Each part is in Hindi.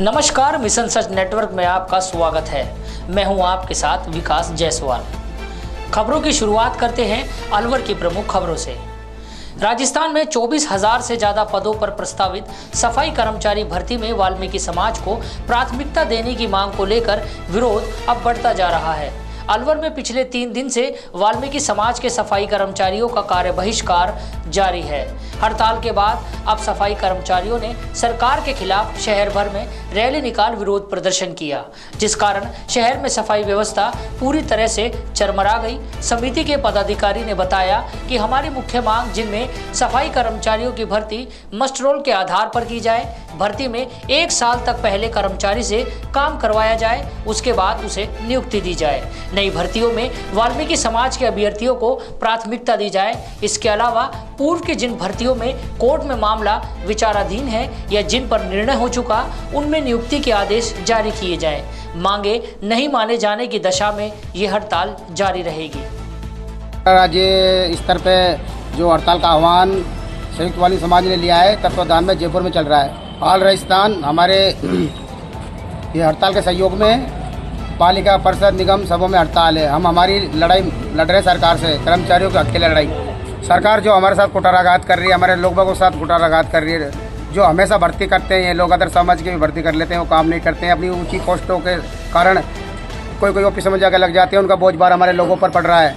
नमस्कार, मिशन सच नेटवर्क में आपका स्वागत है। मैं हूं आपके साथ विकास जायसवाल। खबरों की शुरुआत करते हैं अलवर की प्रमुख खबरों से। राजस्थान में 24,000 से ज्यादा पदों पर प्रस्तावित सफाई कर्मचारी भर्ती में वाल्मीकि समाज को प्राथमिकता देने की मांग को लेकर विरोध अब बढ़ता जा रहा है। अलवर में पिछले 3 दिन से वाल्मीकि समाज के सफाई कर्मचारियों का कार्य बहिष्कार जारी है। हड़ताल के बाद अब सफाई कर्मचारियों ने सरकार के खिलाफ शहर भर में रैली निकाल विरोध प्रदर्शन किया, जिस कारण शहर में सफाई व्यवस्था पूरी तरह से चरमरा गई। समिति के पदाधिकारी ने बताया कि हमारी मुख्य मांग, जिनमें सफाई कर्मचारियों की भर्ती मस्ट रोल के आधार पर की जाए, भर्ती में 1 साल तक पहले कर्मचारी से काम करवाया जाए, उसके बाद उसे नियुक्ति दी जाए। नई भर्तियों में वाल्मीकि समाज के अभ्यर्थियों को प्राथमिकता दी जाए। इसके अलावा पूर्व की जिन भर्तियों में कोर्ट में मामला विचाराधीन है या जिन पर निर्णय हो चुका, उनमें नियुक्ति के आदेश जारी किए जाएं। मांगे नहीं माने जाने की दशा में ये हड़ताल जारी रहेगी। राज्य स्तर पे जो हड़ताल का आह्वान संयुक्त वाल्मीकि समाज ने लिया है, तत्वाधान में जयपुर में चल रहा है। ऑल राजस्थान हमारे ये हड़ताल के सहयोग में पालिका परिषद निगम सबों में हड़ताल है। हम हमारी लड़ाई लड़ रहे सरकार से, कर्मचारियों के हक के लड़ाई। सरकार जो हमारे साथ कुठाराघात कर रही है, हमारे लोगों के साथ कुठाराघात कर रही है, जो हमेशा भर्ती करते हैं, ये लोग अदर समाज की भी भर्ती कर लेते हैं, वो काम नहीं करते हैं। अपनी ऊंची पोस्टों के कारण कोई ऑफिस में जाकर लग जाते हैं, उनका बोझ भार हमारे लोगों पर पड़ रहा है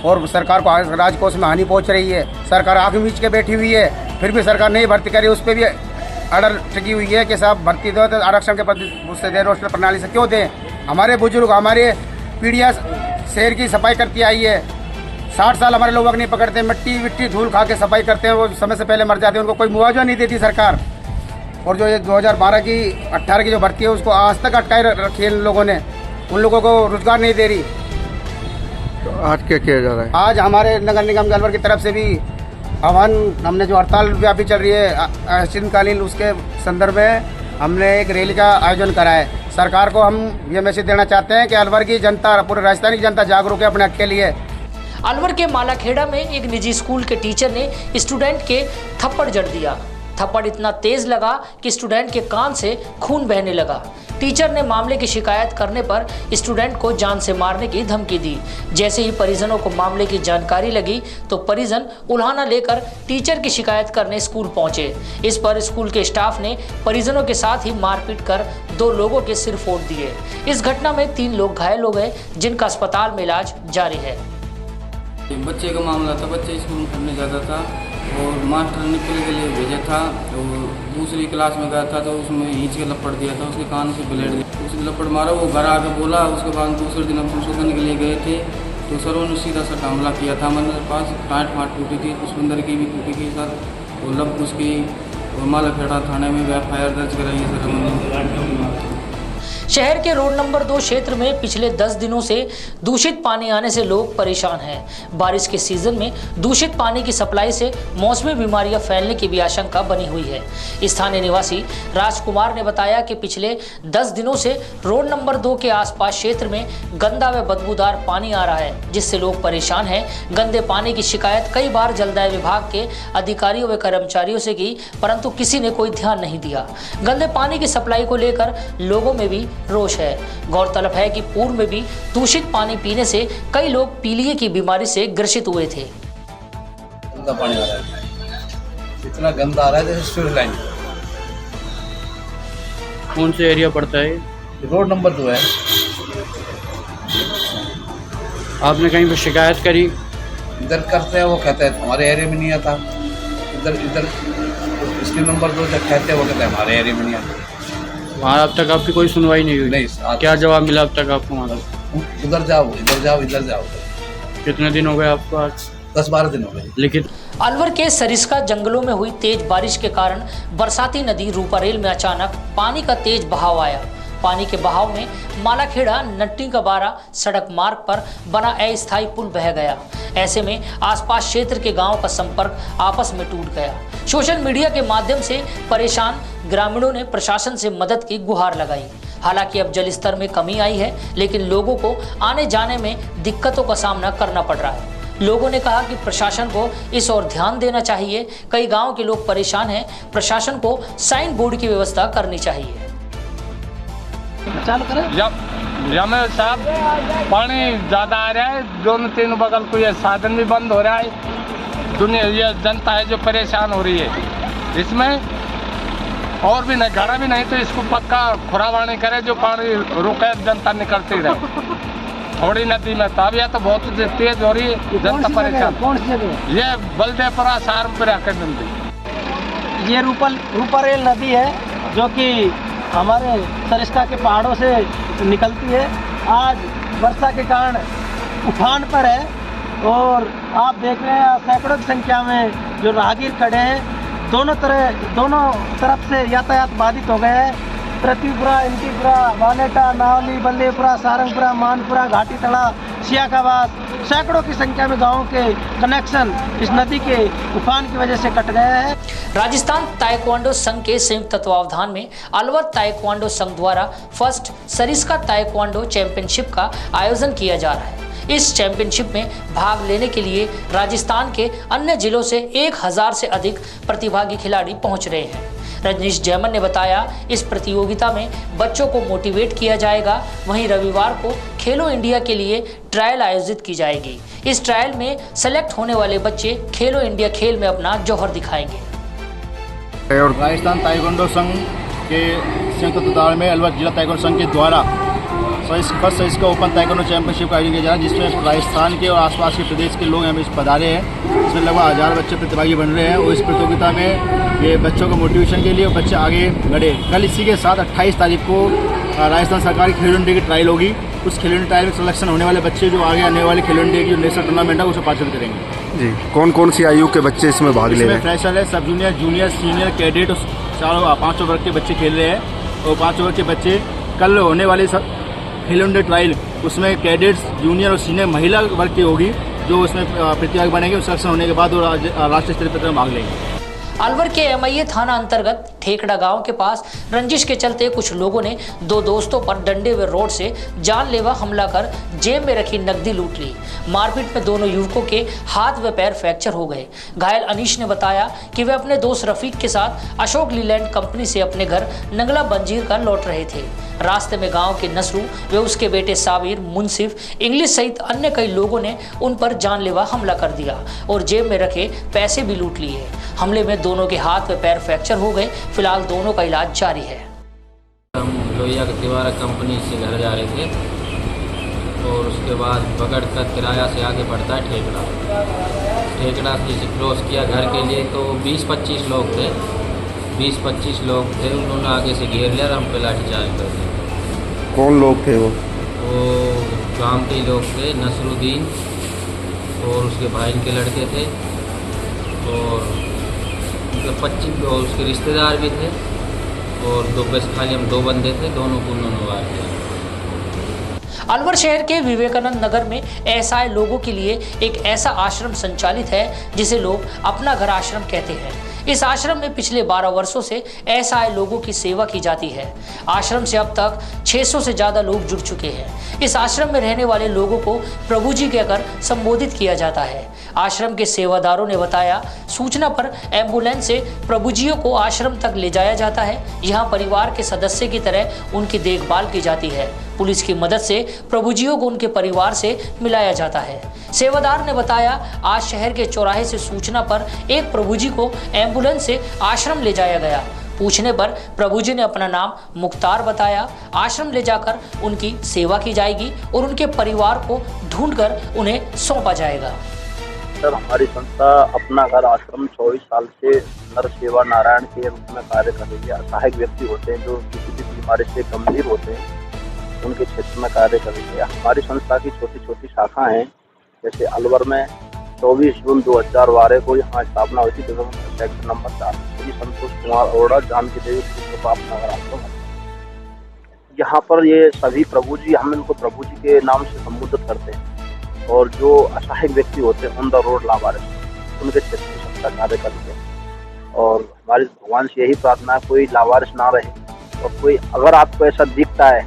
और सरकार को राजकोष में हानि पहुँच रही है। सरकार आँख मीच के बैठी हुई है, फिर भी सरकार नहीं भर्ती करी। उस पर भी ऑर्डर टिकी हुई है कि साहब भर्ती दो, तो आरक्षण के पद उससे दे, रोस्टर प्रणाली से क्यों दें। हमारे बुजुर्ग, हमारे पीढ़ियाँ शहर की सफाई करती आई है। 60 साल हमारे लोग नहीं पकड़ते, मिट्टी विट्टी धूल खा के सफाई करते हैं, वो समय से पहले मर जाते हैं, उनको कोई मुआवजा नहीं देती सरकार। और जो ये 2012 की 18 की जो भर्ती है, उसको आज तक अटकाए रखी है इन लोगों ने, उन लोगों को रोजगार नहीं दे रही। तो आज क्या किया जा रहा है? आज हमारे नगर निगम अलवर की तरफ से भी आह्वान, हमने जो हड़ताल व्यापी चल रही है अनिश्चितकालीन, उसके संदर्भ में हमने एक रैली का आयोजन करा है। सरकार को हम ये मैसेज देना चाहते हैं कि अलवर की जनता, पूरे राजस्थान की जनता जागरूक है अपने हक के लिए। अलवर के मालाखेड़ा में एक निजी स्कूल के टीचर ने स्टूडेंट के थप्पड़ जड़ दिया। थप्पड़ इतना तेज लगा कि स्टूडेंट के कान से खून बहने लगा। टीचर ने मामले की शिकायत करने पर स्टूडेंट को जान से मारने की धमकी दी। जैसे ही परिजनों को मामले की जानकारी लगी तो परिजन उल्हाना लेकर टीचर की शिकायत करने स्कूल पहुंचे। इस पर स्कूल के स्टाफ ने परिजनों के साथ ही मारपीट कर 2 लोगों के सिर फोड़ दिए। इस घटना में 3 लोग घायल हो गए, जिनका अस्पताल में इलाज जारी है। बच्चे का मामला था, बच्चे स्कूल में पढ़ने जाता था और मास्टर ने निकलने के लिए भेजा था, तो दूसरी क्लास में गया था, तो उसमें हींच के लपड़ दिया था, उसके कान से ब्लेड दिया, उसने लपड़ मारा, वो घर आके बोला। उसके बाद दूसरे दिन हम संशोधन के लिए गए थे, तो सर उन्होंने सीधा सा हमला किया था। हमारे पास टाँट फाँट टूटी थी, पुष्पिंदर की भी टूटी थी सर, और लब उसकी मालाखेड़ा थाने में FIR दर्ज कराई है सर हमने। शहर के रोड नंबर 2 क्षेत्र में पिछले 10 दिनों से दूषित पानी आने से लोग परेशान हैं। बारिश के सीजन में दूषित पानी की सप्लाई से मौसमी बीमारियां फैलने की भी आशंका बनी हुई है। स्थानीय निवासी राजकुमार ने बताया कि पिछले 10 दिनों से रोड नंबर 2 के आसपास क्षेत्र में गंदा व बदबूदार पानी आ रहा है, जिससे लोग परेशान हैं। गंदे पानी की शिकायत कई बार जलदाय विभाग के अधिकारियों व कर्मचारियों से की, परंतु किसी ने कोई ध्यान नहीं दिया। गंदे पानी की सप्लाई को लेकर लोगों में भी रोष है। गौरतलब है कि पूर्व में भी दूषित पानी पीने से कई लोग पीलिया की बीमारी से ग्रसित हुए थे। गंदा पानी आ रहा है, इतना गंदा आ रहा है जैसे सीवर लाइन। कौन से एरिया पड़ता है? रोड नंबर 2 है। आपने कहीं पर शिकायत करी? इधर करते हैं, वो कहते हैं हमारे एरिया में नहीं आता। इधर इसलिए नंबर 2 जब कहते हैं, वो कहते हैं हमारे एरिया में नहीं आता। वहाँ अब तक आपकी कोई सुनवाई नहीं हुई? नहीं। क्या जवाब मिला अब तक आपको? वहाँ उधर जाओ, इधर जाओ, इधर जाओ। कितने दिन हो गए आपको? आज 10-12 दिन हो गए। लेकिन अलवर के सरिस्का जंगलों में हुई तेज बारिश के कारण बरसाती नदी रूपारेल में अचानक पानी का तेज बहाव आया। पानी के बहाव में मालाखेड़ा नट्टी का बारा सड़क मार्ग पर बना अस्थायी पुल बह गया। ऐसे में आसपास क्षेत्र के गांवों का संपर्क आपस में टूट गया। सोशल मीडिया के माध्यम से परेशान ग्रामीणों ने प्रशासन से मदद की गुहार लगाई। हालांकि अब जल स्तर में कमी आई है, लेकिन लोगों को आने जाने में दिक्कतों का सामना करना पड़ रहा है। लोगों ने कहा कि प्रशासन को इस ओर ध्यान देना चाहिए। कई गांव के लोग परेशान हैं, प्रशासन को साइन बोर्ड की व्यवस्था करनी चाहिए। जमे साहब पानी ज़्यादा आ रहा है, दोनों तीनों बगल को ये साधन भी बंद हो रहा है। दुनिया ये जनता है जो परेशान हो रही है इसमें, और भी नहीं घड़ा भी नहीं तो इसको पक्का खुरावानी करे जो पानी रुके, जनता निकलती रहे थोड़ी नदी में। तो अब यह तो बहुत तेज हो रही है, जनता परेशान। ये बलदेवपुरा सारमपुरा के नदी, ये रूपारेल नदी है जो कि हमारे सरिस्का के पहाड़ों से निकलती है। आज वर्षा के कारण उफान पर है और आप देख रहे हैं सैकड़ों की संख्या में जो राहगीर खड़े हैं। दोनों तरफ से यातायात बाधित हो गया है। पृथ्वीपुरा, इंटीपुरा, वानेटा, नावली, बल्देवपुरा, सारंगपुरा, मानपुरा, घाटी तड़ा, सियाकाबाद, सैकड़ों की संख्या में गांवों के कनेक्शन इस नदी के उफान की वजह से कट गए हैं। राजस्थान ताइक्वांडो संघ के संयुक्त तत्वावधान में अलवर ताइक्वांडो संघ द्वारा फर्स्ट सरिस्का ताइक्वांडो चैंपियनशिप का आयोजन किया जा रहा है। इस चैंपियनशिप में भाग लेने के लिए राजस्थान के अन्य जिलों से 1000 से अधिक प्रतिभागी खिलाड़ी पहुंच रहे हैं। रजनीश जैमन ने बताया, इस प्रतियोगिता में बच्चों को मोटिवेट किया जाएगा। वहीं रविवार को खेलो इंडिया के लिए ट्रायल आयोजित की जाएगी। इस ट्रायल में सेलेक्ट होने वाले बच्चे खेलो इंडिया खेल में अपना जौहर दिखाएंगे। और राजस्थान ताइक्वांडो संघ के संयुक्त तत्वावधान में अलवर जिला ताइक्वांडो संघ के द्वारा first Sariska open taekwondo championship का आयोजन किया जा रहा है, जिसमें राजस्थान के और आसपास के प्रदेश के लोग हमें पधारे हैं। इसमें लगभग 1000 बच्चे प्रतिभागी बन रहे हैं और इस प्रतियोगिता में ये बच्चों को मोटिवेशन के लिए बच्चे आगे बढ़े। कल इसी के साथ 28 तारीख को राजस्थान सरकार की खेलो इंडिया की ट्रायल होगी। उस खेलो इंडिया ट्रायल में सिलेक्शन होने वाले बच्चे जो आगे आने वाले खेलो इंडिया की जो नेशनल टूर्नामेंट है उसे पार्टिसिपेट करेंगे। जी, कौन कौन सी आयु के बच्चे इसमें भाग ले रहे हैं? फ्रेशर है, सब जूनियर, जूनियर, सीनियर, कैडेट, पाँचों वर्ग के बच्चे खेल रहे हैं। और 5 वर्ग के बच्चे कल होने वाले खेलो इंडिया ट्रायल उसमें कैडेट्स, जूनियर और सीनियर महिला वर्ग की होगी, जो उसमें प्रतिभागी बनेंगे। सिलेक्शन होने के बाद वो राष्ट्रीय स्तरीय प्रतियोगिता में भाग लेंगे। अलवर के एमआईए थाना अंतर्गत ठेकड़ा गांव के पास रंजिश के चलते कुछ लोगों ने 2 दोस्तों पर डंडे व रोड से जानलेवा हमला कर जेब में रखी नकदी लूट ली। मारपीट में दोनों युवकों के हाथ व पैर फ्रैक्चर हो गए। घायल अनीश ने बताया कि वे अपने दोस्त रफीक के साथ अशोक लीलैंड कंपनी से अपने घर नंगला बंजीर का लौट रहे थे। रास्ते में गांव के नसरू व उसके बेटे साबिर, मुंसिफ, इंग्लिश सहित अन्य कई लोगों ने उन पर जानलेवा हमला कर दिया और जेब में रखे पैसे भी लूट लिए। हमले में दोनों के हाथ व पैर फ्रैक्चर हो गए। फिलहाल दोनों का इलाज जारी है। हम लोहिया के तिवारा कंपनी से घर जा रहे थे और उसके बाद बगड़ का किराया से आगे बढ़ता है ठेकड़ा से क्रॉस किया घर के लिए तो 20-25 लोग थे। 20-25 लोग थे, उन्होंने आगे से घेर लिया और हम पे लाठीचार्ज कर दिया। कौन लोग थे वो? वो गांव के लोग थे, नसरुद्दीन और उसके भाई के लड़के थे और 25 लोग उसके रिश्तेदार भी थे और 2 पैसे खाली हम 2 बंदे थे, दोनों को उन्होंने वार किया। अलवर शहर के विवेकानंद नगर में असहाय लोगों के लिए एक ऐसा आश्रम संचालित है जिसे लोग अपना घर आश्रम कहते हैं। इस आश्रम में पिछले 12 वर्षों से असहाय लोगों की सेवा की जाती है। आश्रम से अब तक 600 से ज़्यादा लोग जुड़ चुके हैं। इस आश्रम में रहने वाले लोगों को प्रभु जी कहकर संबोधित किया जाता है। आश्रम के सेवादारों ने बताया, सूचना पर एम्बुलेंस से प्रभुजियों को आश्रम तक ले जाया जाता है। यहाँ परिवार के सदस्य की तरह उनकी देखभाल की जाती है। पुलिस की मदद से प्रभुजियों को उनके परिवार से मिलाया जाता है। सेवादार ने बताया, आज शहर के चौराहे से सूचना पर एक प्रभुजी को एम्बुलेंस से आश्रम ले जाया गया। पूछने पर प्रभुजी ने अपना नाम मुख्तार बताया। आश्रम ले जाकर उनकी सेवा की जाएगी और उनके परिवार को ढूंढकर उन्हें सौंपा जाएगा। सर, हमारी संस्था अपना घर आश्रम 24 साल से नर सेवा नारायण के रूप में कार्य कर रही है। असहाय व्यक्ति होते हैं जो किसी भी बीमारी से गंभीर होते हैं, उनके क्षेत्र में कार्य कर रही है। हमारी संस्था की छोटी छोटी शाखा हैं, जैसे अलवर में 24 जून 2012 को यहाँ स्थापना हुई थी, सेक्टर नंबर 4, श्री संतोष कुमार अरोड़ा, जानकी देवी नगर आश्रम। यहाँ पर ये सभी प्रभु जी, हम इनको प्रभु जी के नाम से संबोधित करते हैं और जो असहाय व्यक्ति होते हैं ऑन द रोड लावारिस, उनके क्षेत्र में संस्था कार्य करते हैं। और हमारी भगवान से यही प्रार्थना है, कोई लावारिस ना रहे और कोई अगर आपको ऐसा दिखता है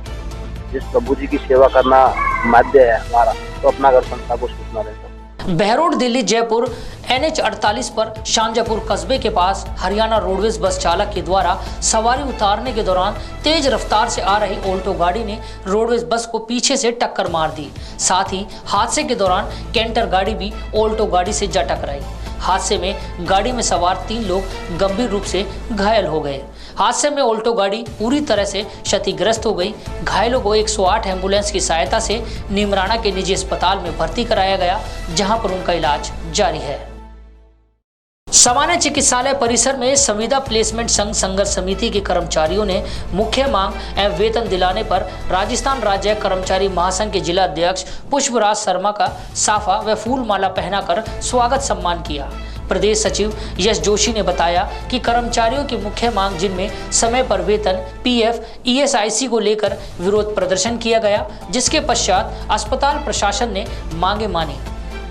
जिस प्रभु जी की सेवा करना माध्य है हमारा, तो अपना घर संस्था को सूचना देता है। बहरोड दिल्ली जयपुर NH 48 पर शांजापुर कस्बे के पास हरियाणा रोडवेज बस चालक के द्वारा सवारी उतारने के दौरान तेज रफ्तार से आ रही ऑल्टो गाड़ी ने रोडवेज बस को पीछे से टक्कर मार दी। साथ ही हादसे के दौरान कैंटर गाड़ी भी ऑल्टो गाड़ी से जा टकराई। हादसे में गाड़ी में सवार 3 लोग गंभीर रूप से घायल हो गए। हादसे में ऑल्टो गाड़ी पूरी तरह से क्षतिग्रस्त हो गई। घायलों को 108 एम्बुलेंस की सहायता से नीमराणा के निजी अस्पताल में भर्ती कराया गया, जहां पर उनका इलाज जारी है। सामान्य चिकित्सालय परिसर में संविदा प्लेसमेंट संघ संघर्ष समिति के कर्मचारियों ने मुख्य मांग एवं वेतन दिलाने पर राजस्थान राज्य कर्मचारी महासंघ के जिला अध्यक्ष पुष्पराज शर्मा का साफा व फूल माला पहनाकर स्वागत सम्मान किया। प्रदेश सचिव यश जोशी ने बताया कि कर्मचारियों की मुख्य मांग, जिनमें समय पर वेतन, PF, ESIC को लेकर विरोध प्रदर्शन किया गया, जिसके पश्चात अस्पताल प्रशासन ने मांगे मानी,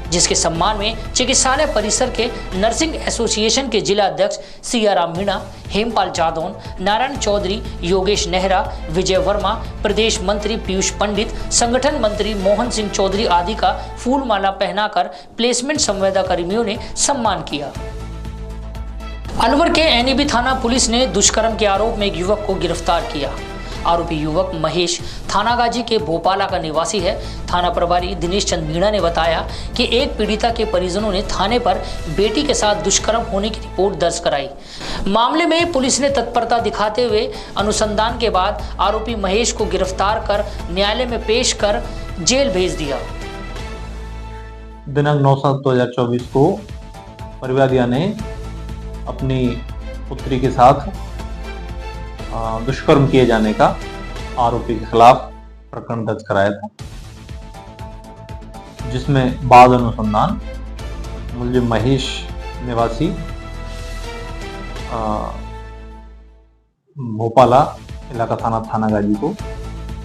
जिसके सम्मान में चिकित्सालय परिसर के नर्सिंग एसोसिएशन के जिला अध्यक्ष सियाराम मीणा, हेमपाल जादौन, नारायण चौधरी, योगेश नेहरा, विजय वर्मा, प्रदेश मंत्री पीयूष पंडित, संगठन मंत्री मोहन सिंह चौधरी आदि का फूल माला पहनाकर प्लेसमेंट संविदा कर्मियों ने सम्मान किया। अलवर के NEB थाना पुलिस ने दुष्कर्म के आरोप में एक युवक को गिरफ्तार किया। आरोपी युवक महेश थानागाजी के भोपाला का निवासी है। थाना प्रभारी दिनेश चंद मीणा ने बताया कि एक पीड़िता के परिजनों ने थाने पर बेटी के साथ दुष्कर्म होने की रिपोर्ट दर्ज कराई। मामले में पुलिस ने तत्परता दिखाते हुए अनुसंधान के बाद आरोपी महेश को गिरफ्तार कर न्यायालय में पेश कर जेल भेज दिया। दिनांक 9/7/2024 को परिवादिया ने अपनी पुत्री के साथ दुष्कर्म किए जाने का आरोपी के खिलाफ प्रकरण दर्ज कराया था, जिसमें बाद अनुसंधान मुलजिम महेश निवासी भोपाला इलाका थानागाजी को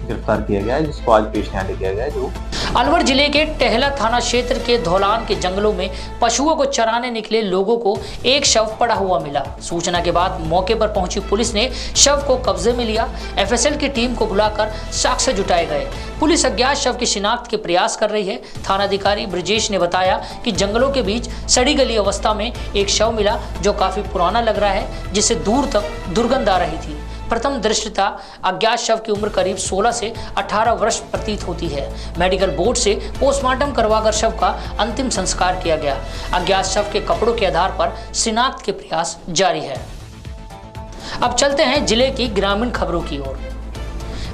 गिरफ्तार किया गया है, जिसको आज पेश न्यायालय किया गया है। जो अलवर जिले के टहला थाना क्षेत्र के धौलान के जंगलों में पशुओं को चराने निकले लोगों को एक शव पड़ा हुआ मिला। सूचना के बाद मौके पर पहुंची पुलिस ने शव को कब्जे में लिया। FSL की टीम को बुलाकर साक्ष्य जुटाए गए। पुलिस अज्ञात शव की शिनाख्त के प्रयास कर रही है। थानाधिकारी ब्रजेश ने बताया कि जंगलों के बीच सड़ी गली अवस्था में एक शव मिला, जो काफी पुराना लग रहा है, जिससे दूर तक दुर्गंध आ रही थी। प्रथम दृष्टता अज्ञात शव की उम्र करीब 16 से 18 वर्ष प्रतीत होती है। मेडिकल बोर्ड से पोस्टमार्टम करवाकर शव का अंतिम संस्कार किया गया। अज्ञात शव के कपड़ों के आधार पर शिनाख्त के प्रयास जारी है। अब चलते हैं जिले की ग्रामीण खबरों की ओर।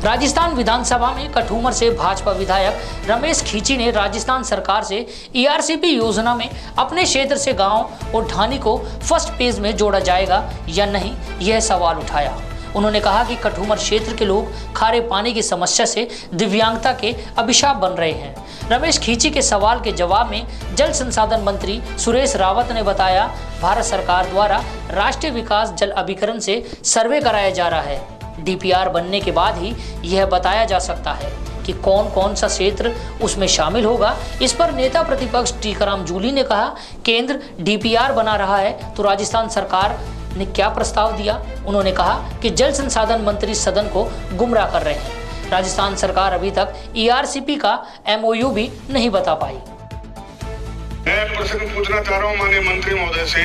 राजस्थान विधानसभा में कठूमर से भाजपा विधायक रमेश खींची ने राजस्थान सरकार से ERCP योजना में अपने क्षेत्र से गांव और ढानी को फर्स्ट पेज में जोड़ा जाएगा या नहीं, यह सवाल उठाया। उन्होंने कहा कि कठूमर क्षेत्र के लोग खारे पानी की समस्या से दिव्यांगता के अभिशाप बन रहे हैं। रमेश खींची के सवाल के जवाब में जल संसाधन मंत्री सुरेश रावत ने बताया, भारत सरकार द्वारा राष्ट्रीय विकास जल अभिकरण से सर्वे कराया जा रहा है। DPR बनने के बाद ही यह बताया जा सकता है कि कौन कौन सा क्षेत्र उसमें शामिल होगा। इस पर नेता प्रतिपक्ष टीकाराम जूली ने कहा, केंद्र DPR बना रहा है तो राजस्थान सरकार ने क्या प्रस्ताव दिया। उन्होंने कहा कि जल संसाधन मंत्री सदन को गुमराह कर रहे हैं। राजस्थान सरकार अभी तक ERCP का MOU भी नहीं बता पाई। मैं प्रश्न पूछना चाह रहा हूँ माननीय मंत्री महोदय से,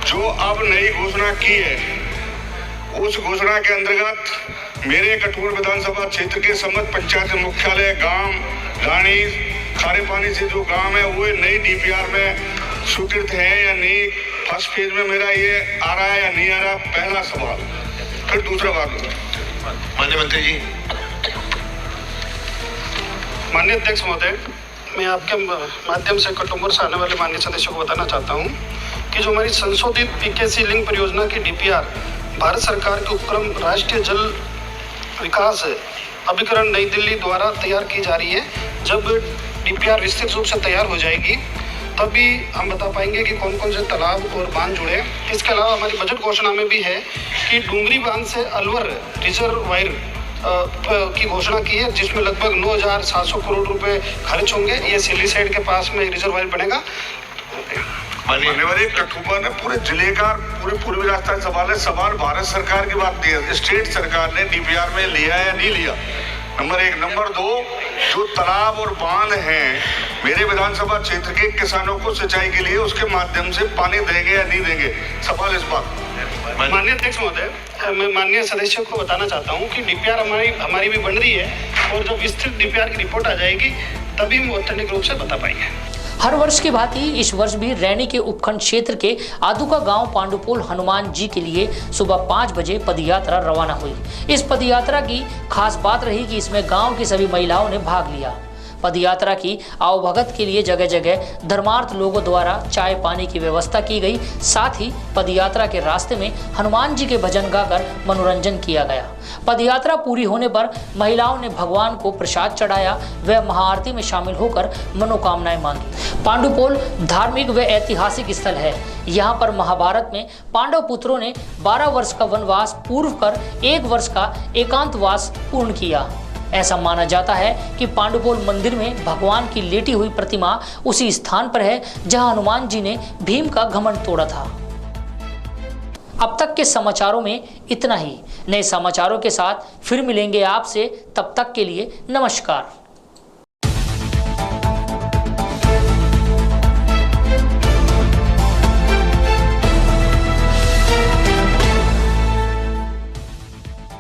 जो अब नई घोषणा की है, उस घोषणा के अंतर्गत मेरे कठूर विधानसभा क्षेत्र के समस्त पंचायत मुख्यालय गांव घानी खारे पानी से जो गांव है वो नई DPR में स्वीकृत है या नहीं, फर्स्ट फेज में मेरा ये आ रहा है या नहीं आ रहा, पहला सवाल। फिर दूसरा बात, माननीय मंत्री जी। माननीय अध्यक्ष महोदय, मैं आपके माध्यम से कठूमर से आने वाले माननीय सदस्यों को बताना चाहता हूँ कि जो हमारी संशोधित PKC लिंक परियोजना की DPR भारत सरकार के उपक्रम राष्ट्रीय जल विकास अभिकरण नई दिल्ली द्वारा तैयार की जा रही है। जब DPR विस्तृत रूप से तैयार हो जाएगी तभी हम बता पाएंगे कि कौन कौन से तालाब और बांध जुड़े। इसके अलावा हमारी बजट घोषणा में भी है कि डूंगरी बांध से अलवर रिजर्वायर की घोषणा की है, जिसमें लगभग 9,700 करोड़ रुपए खर्च होंगे। ये सिल्ली साइड के पास में रिजर्वायर बनेगा। माननीय कठुआ ने पूरे जिले का पूरे पूर्वी राजस्थान सवाल है, सवाल भारत सरकार की बात नहीं है, स्टेट सरकार ने DPR में लिया या नहीं लिया, नंबर 1। नंबर 2, जो तालाब और बांध हैं मेरे विधानसभा क्षेत्र के किसानों को सिंचाई के लिए उसके माध्यम से पानी देंगे या नहीं देंगे, सवाल इस बात। माननीय अध्यक्ष महोदय, मैं माननीय सदस्यों को बताना चाहता हूं कि डीपीआर हमारी भी बन रही है और जब विस्तृत डीपीआर की रिपोर्ट आ जाएगी तभी हम औपचारिक रूप से बता पाएंगे। हर वर्ष की भांति इस वर्ष भी रैनी के उपखंड क्षेत्र के आदुका गांव पांडुपोल हनुमान जी के लिए सुबह 5 बजे पदयात्रा रवाना हुई। इस पदयात्रा की खास बात रही कि इसमें गांव की सभी महिलाओं ने भाग लिया। पदयात्रा की आवभगत के लिए जगह जगह धर्मार्थ लोगों द्वारा चाय पानी की व्यवस्था की गई। साथ ही पदयात्रा के रास्ते में हनुमान जी के भजन गाकर मनोरंजन किया गया। पदयात्रा पूरी होने पर महिलाओं ने भगवान को प्रसाद चढ़ाया व महाआरती में शामिल होकर मनोकामनाएं मांगी। पांडुपोल धार्मिक व ऐतिहासिक स्थल है। यहाँ पर महाभारत में पांडव पुत्रों ने 12 वर्ष का वनवास पूर्व कर 1 वर्ष का एकांतवास पूर्ण किया। ऐसा माना जाता है कि पांडुपोल मंदिर में भगवान की लेटी हुई प्रतिमा उसी स्थान पर है जहां हनुमान जी ने भीम का घमंड तोड़ा था। अब तक के समाचारों में इतना ही। नए समाचारों के साथ फिर मिलेंगे आपसे, तब तक के लिए नमस्कार।